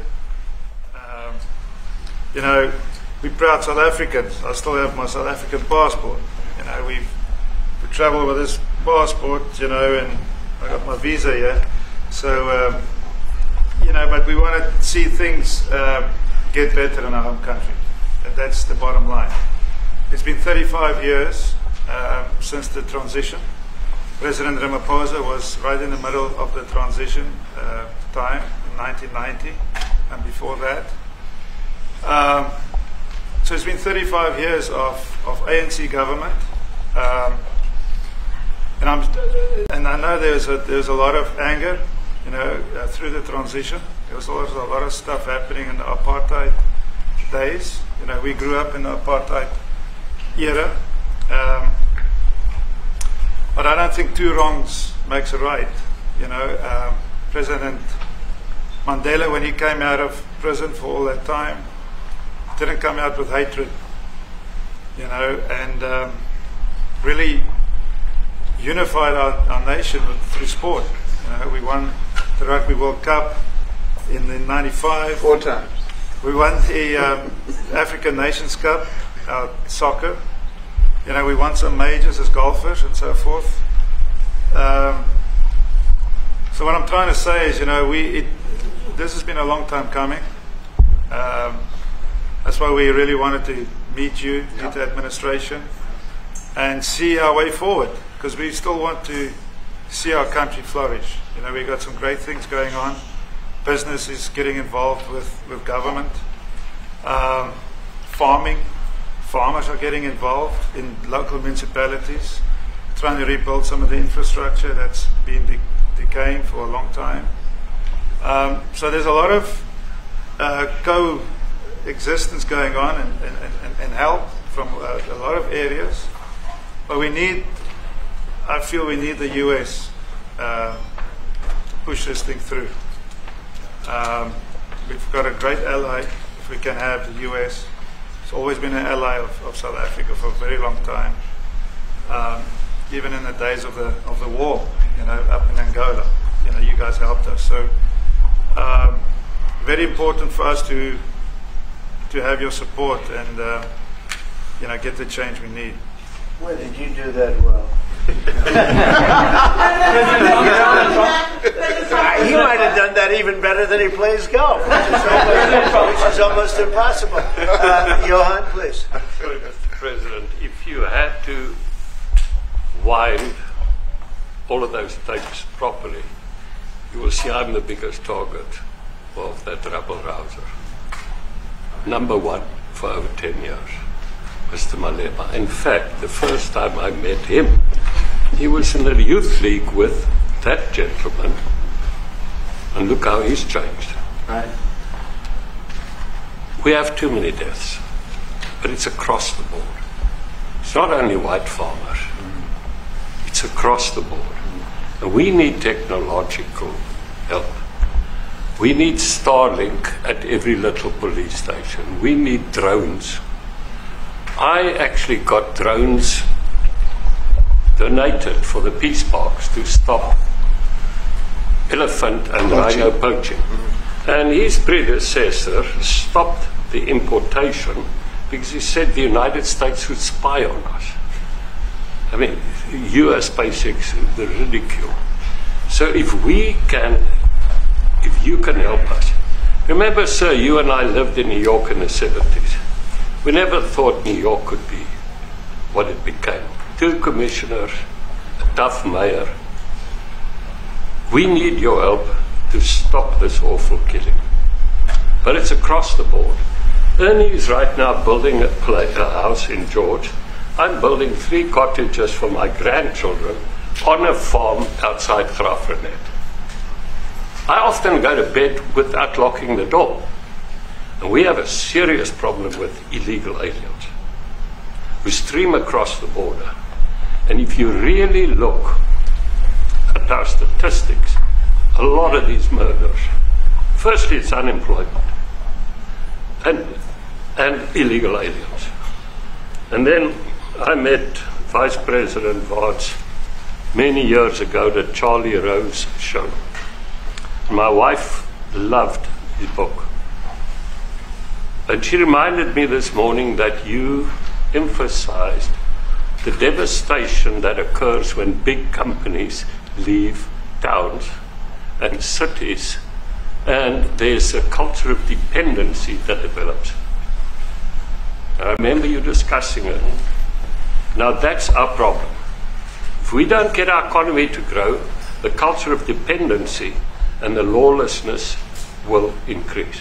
We're proud South Africans. I still have my South African passport. We travel with this passport, and I got my visa here. So, but we want to see things get better in our home country. And that's the bottom line. It's been 35 years since the transition. President Ramaphosa was right in the middle of the transition time in 1990 and before that. So it's been 35 years of ANC government, and I know there's a lot of anger, through the transition. There was always a lot of stuff happening in the apartheid days. We grew up in the apartheid era, but I don't think two wrongs makes a right. President Mandela, when he came out of prison for all that time, didn't come out with hatred, and really unified our nation through sport. We won the Rugby World Cup in the '95. 4 times. We won the African Nations Cup, soccer. We won some majors as golfers and so forth. So what I'm trying to say is, this has been a long time coming. That's why we really wanted to meet you, meet the administration, and see our way forward, because we still want to see our country flourish. We've got some great things going on. Business is getting involved with government. Farmers are getting involved in local municipalities, trying to rebuild some of the infrastructure that's been decaying for a long time. So there's a lot of coexistence going on and help from a lot of areas, but I feel we need the US to push this thing through. We've got a great ally if we can have the US. It's always been an ally of South Africa for a very long time, even in the days of the war, up in Angola. You guys helped us. So very important for us to have your support and get the change we need. Where did you do that well? He might have done that even better than he plays golf, which is almost impossible. Johan, please. Sorry, Mr. President, if you had to wind all of those tapes properly, you will see I'm the biggest target of that rabble-rouser. Number one for over 10 years, Mr. Malema. In fact, the first time I met him, he was in a youth league with that gentleman, and look how he's changed. Right. We have too many deaths, but it's across the board. It's not only white farmers, it's across the board. And we need technological help. We need Starlink at every little police station. We need drones. I actually got drones donated for the peace parks to stop elephant and rhino poaching. And his predecessor stopped the importation because he said the United States would spy on us. I mean, US basics, the ridicule. So if you can help us. Remember, sir, you and I lived in New York in the 70s. We never thought New York could be what it became. 2 commissioners, a tough mayor. We need your help to stop this awful killing. But it's across the board. Ernie is right now building a house in George. I'm building 3 cottages for my grandchildren on a farm outside Graaff-Reinet. I often go to bed without locking the door. And we have a serious problem with illegal aliens who stream across the border. And if you really look at our statistics, a lot of these murders, firstly it's unemployment and illegal aliens. And then I met Vice President Watts many years ago at the Charlie Rose show. My wife loved his book. And she reminded me this morning that you emphasized the devastation that occurs when big companies leave towns and cities, and there's a culture of dependency that develops. I remember you discussing it. Now that's our problem. If we don't get our economy to grow, the culture of dependency and the lawlessness will increase.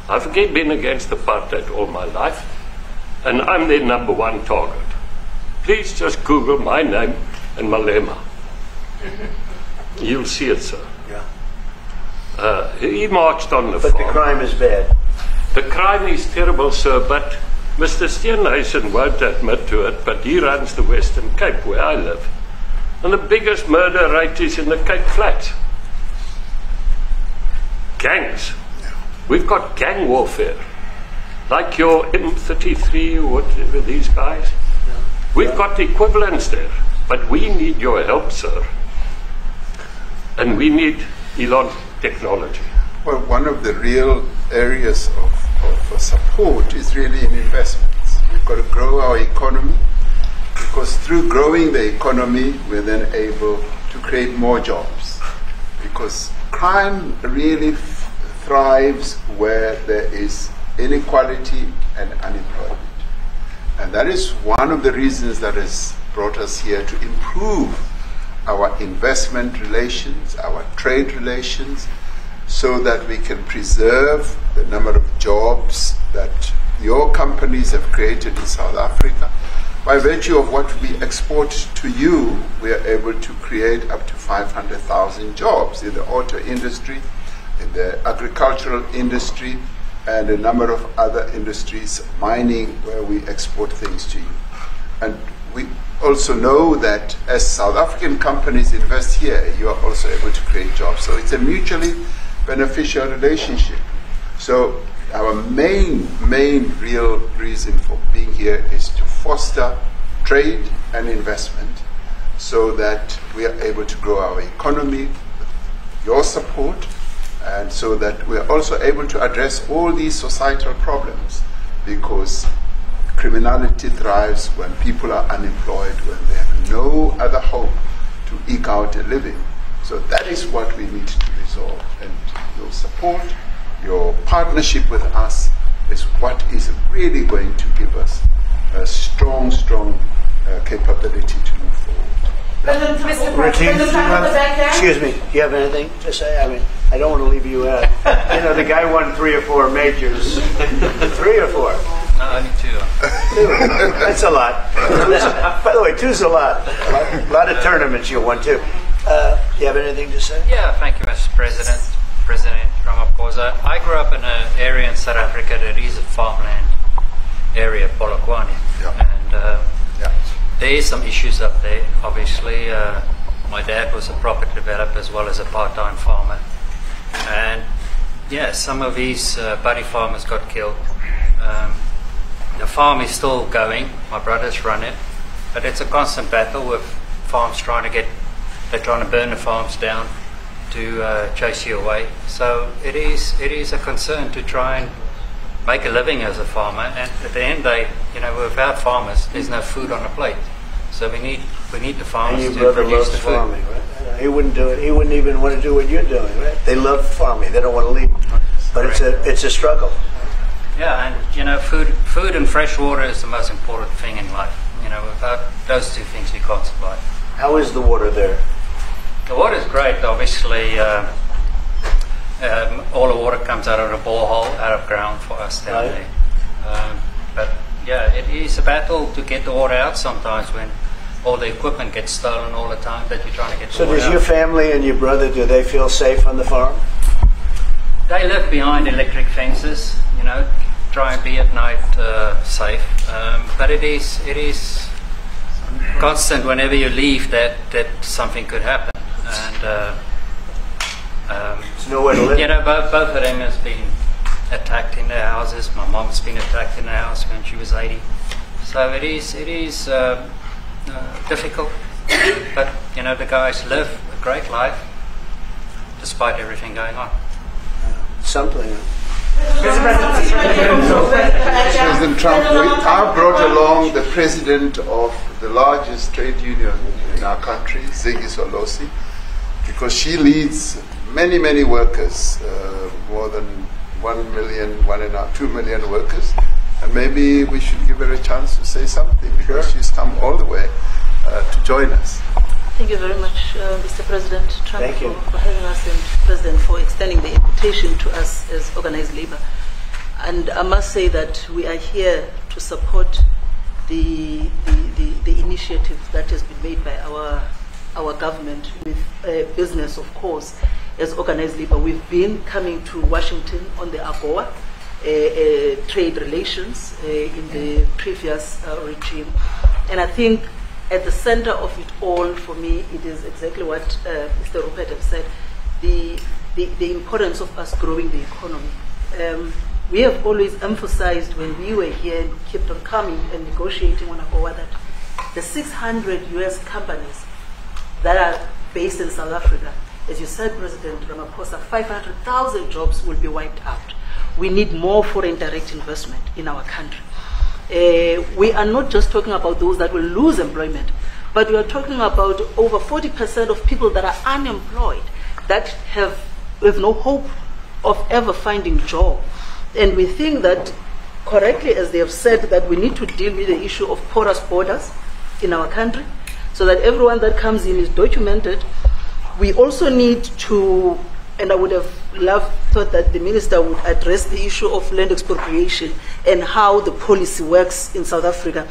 I've again been against apartheid all my life, and I'm their #1 target. Please just Google my name and Malema. You'll see it, sir. He marched on the farm. But the crime is bad. The crime is terrible, sir, but Mr. Steenhuisen won't admit to it, but he runs the Western Cape, where I live. And the biggest murder rate is in the Cape Flats. Gangs. We've got gang warfare. Like your M33 or whatever, these guys. We've got the equivalents there. But we need your help, sir. And we need Elon technology. Well, one of the real areas of support is really in investments. We've got to grow our economy, because through growing the economy, we're then able to create more jobs. Because crime really thrives where there is inequality and unemployment. And that is one of the reasons that has brought us here, to improve our investment relations, our trade relations, so that we can preserve the number of jobs that your companies have created in South Africa. By virtue of what we export to you, we are able to create up to 500,000 jobs in the auto industry, in the agricultural industry, and a number of other industries, mining, where we export things to you. And we also know that as South African companies invest here, you are also able to create jobs. So it's a mutually beneficial relationship. So our main real reason for being here is to foster trade and investment, so that we are able to grow our economy with your support, and so that we are also able to address all these societal problems, because criminality thrives when people are unemployed, when they have no other hope to eke out a living. So that is what we need to resolve. And your support, your partnership with us, is what is really going to give us a strong capability to move forward. Mr. President, Excuse me, do you have anything to say? I mean, I don't want to leave you out. You know, the guy won 3 or 4 majors. 3 or 4? No, only 2. 2. That's a lot. By the way, 2's a lot. A lot of tournaments you won too. You have anything to say? Yeah, thank you, Mr. President. President Ramaphosa. I grew up in an area in South Africa that is a farmland area, Polokwane. And there is some issues up there. Obviously, my dad was a property developer as well as a part-time farmer. And yeah, some of his buddy farmers got killed. The farm is still going. My brothers run it. But it's a constant battle with farms they're trying to burn the farms down to chase you away. So it is a concern to try and make a living as a farmer. And at the end of the day, without farmers, there's no food on the plate. So we need the farmers and to your brother produce loves the food. farming, right? He wouldn't do it. He wouldn't even want to do what you're doing, right? They love farming. They don't want to leave. But it's a struggle. Yeah, and food and fresh water is the most important thing in life. Without those two things, you can't survive. How is the water there? The water is great. Obviously, all the water comes out of the borehole, out of ground for us down there. But yeah, it is a battle to get the water out sometimes when all the equipment gets stolen all the time that you're trying to get the So water does out. your family and your brother, do they feel safe on the farm? They live behind electric fences, try and be at night safe. But it is constant whenever you leave that something could happen. And there's nowhere to live. Both of them has been attacked in their houses. My mom's been attacked in her house when she was 80. So it is difficult. But the guys live a great life despite everything going on. Something. President Trump, I brought along the president of the largest trade union in our country, Ziggy Solosi, because she leads many, many workers, more than 1 million, 2 million workers, and maybe we should give her a chance to say something because she's come all the way to join us. Thank you very much, Mr. President Trump, Thank you. for having us, and President for extending the invitation to us as organized labor. And I must say that we are here to support the initiative that has been made by our government with business, of course, as organized labor. We've been coming to Washington on the AGOA trade relations in the previous regime, and I think at the center of it all, for me, it is exactly what Mr. Rupert has said, the importance of us growing the economy. We have always emphasized when we were here and kept on coming and negotiating on AGOA that the 600 US companies that are based in South Africa, as you said, President Ramaphosa, 500,000 jobs will be wiped out. We need more foreign direct investment in our country. We are not just talking about those that will lose employment, but we are talking about over 40% of people that are unemployed, that have no hope of ever finding a job. And we think that, correctly, as they have said, that we need to deal with the issue of porous borders in our country, so that everyone that comes in is documented. We also need to, and I would have thought that the minister would address the issue of land expropriation and how the policy works in South Africa.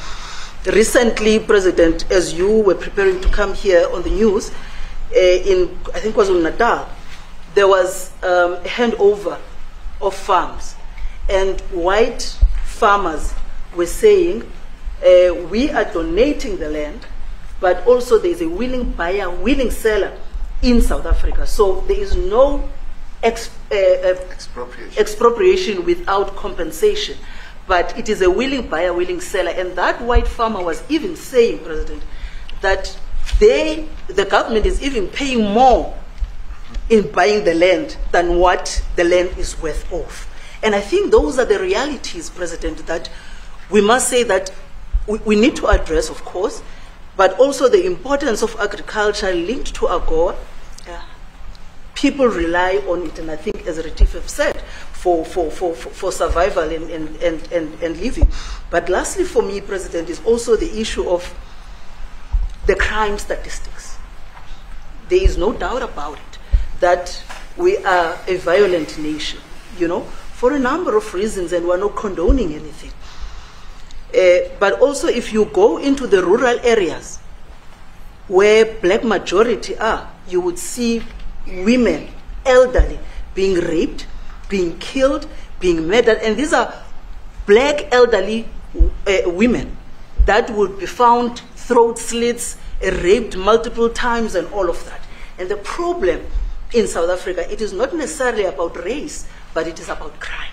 Recently, President, as you were preparing to come here on the news, in, I think it was in Natal, there was a handover of farms, and white farmers were saying, we are donating the land, but also there is a willing buyer, willing seller in South Africa. So there is no expropriation without compensation, but it is a willing buyer, willing seller. And that white farmer was even saying, President, that the government is even paying more in buying the land than what the land is worth of. And I think those are the realities, President, that we must say that we need to address, of course, but also the importance of agriculture linked to AGOA. People rely on it, and I think, as Retief have said, for survival and living. But lastly, for me, President, is also the issue of the crime statistics. There is no doubt about it that we are a violent nation, for a number of reasons, and we're not condoning anything. But also, if you go into the rural areas where black majority are, you would see women, elderly, being raped, being killed, being murdered. And these are black elderly women that would be found throat slits, raped multiple times, and all of that. And the problem in South Africa, it is not necessarily about race, but it is about crime.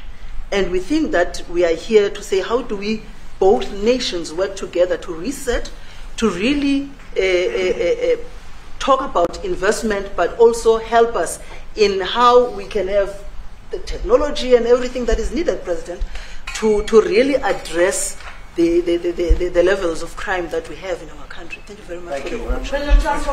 And we think that we are here to say, how do we, both nations, work together to reset, to really talk about investment, but also help us in how we can have the technology and everything that is needed, President, to really address the levels of crime that we have in our country. Thank you very much. Thank you. President Trump,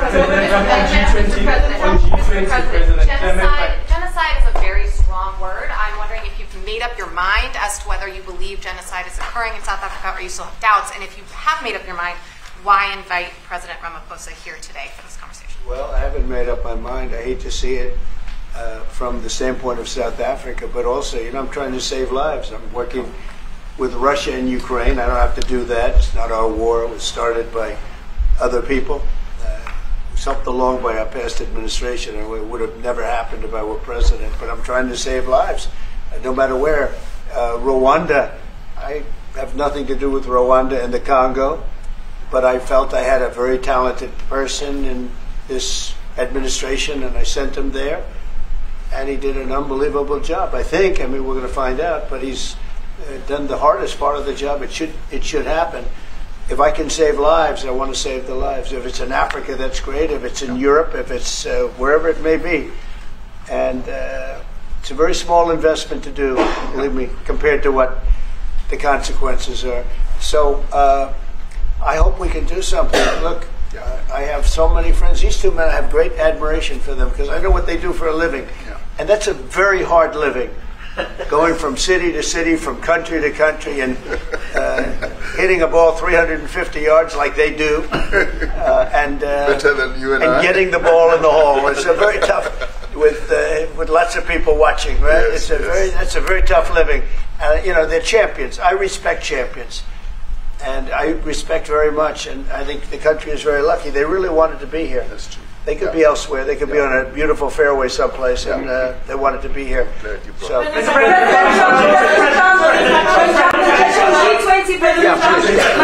genocide is a very strong word. I'm wondering if you've made up your mind as to whether you believe genocide is occurring in South Africa, or you still have doubts. And if you have made up your mind, why invite President Ramaphosa here today for this conversation? Well, I haven't made up my mind. I hate to see it from the standpoint of South Africa, but also, I'm trying to save lives. I'm working with Russia and Ukraine. I don't have to do that. It's not our war. It was started by other people. It was helped along by our past administration, and it would have never happened if I were president. But I'm trying to save lives, no matter where. Rwanda, I have nothing to do with Rwanda and the Congo, but I felt I had a very talented person in this administration, and I sent him there, and he did an unbelievable job, I think. I mean, we're going to find out, but he's done the hardest part of the job. It should happen. If I can save lives, I want to save the lives. If it's in Africa, that's great. If it's in Europe, if it's wherever it may be. And it's a very small investment to do, believe me, compared to what the consequences are. So I hope we can do something. Look, I have so many friends. These two men, I have great admiration for them because I know what they do for a living. And that's a very hard living. Going from city to city, from country to country, and hitting a ball 350 yards like they do, and better than you and I. Getting the ball in the hole. It's a very tough, with lots of people watching. Right? Yes, That's a very tough living. They're champions. I respect champions, and I respect very much. And I think the country is very lucky. They really wanted to be here. That's true. They could be elsewhere. They could be on a beautiful fairway someplace, and they wanted to be here. So. My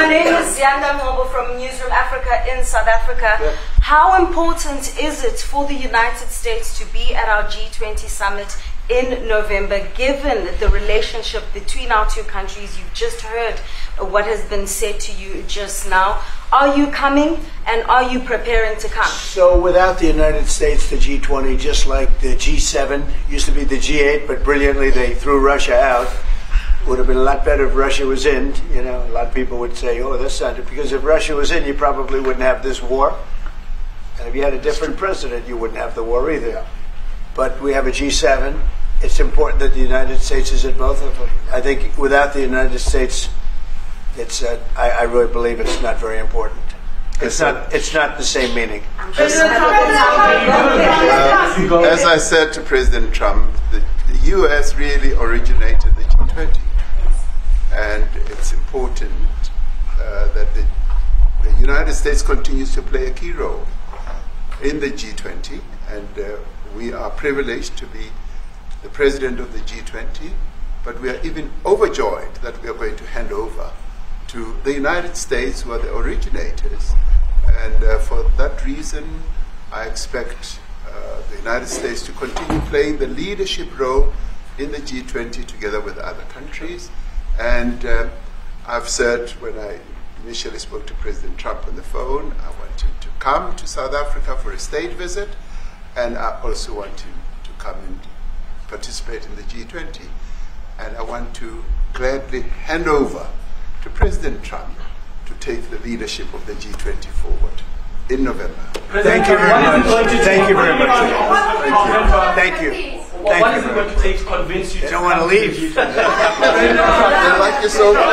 name is Yanda Mhobo from Newsroom Africa in South Africa. Yeah. How important is it for the United States to be at our G20 summit in November, given the relationship between our two countries? You've just heard what has been said to you just now. Are you coming, and are you preparing to come? So without the United States, the G20, just like the G7, used to be the G8, but brilliantly they threw Russia out. Would have been a lot better if Russia was in. A lot of people would say, oh, that's not it. Because if Russia was in, you probably wouldn't have this war. And if you had a different president, you wouldn't have the war either. But we have a G7. It's important that the United States is at both of them. I think without the United States, I really believe it's not very important. It's not the same meaning. As I said to President Trump, the U.S. really originated the G20. And it's important that the United States continues to play a key role in the G20. And we are privileged to be the president of the G20, but we are even overjoyed that we are going to hand over to the United States, who are the originators. And for that reason, I expect the United States to continue playing the leadership role in the G20 together with other countries. And I've said when I initially spoke to President Trump on the phone, I want him to come to South Africa for a state visit, and I also want him to come and participate in the G20. And I want to gladly hand over to President Trump to take the leadership of the G20 forward in November. Thank you very much. Thank you very much. Thank you. What is it going to take to convince you? They don't want to leave. They like you so much.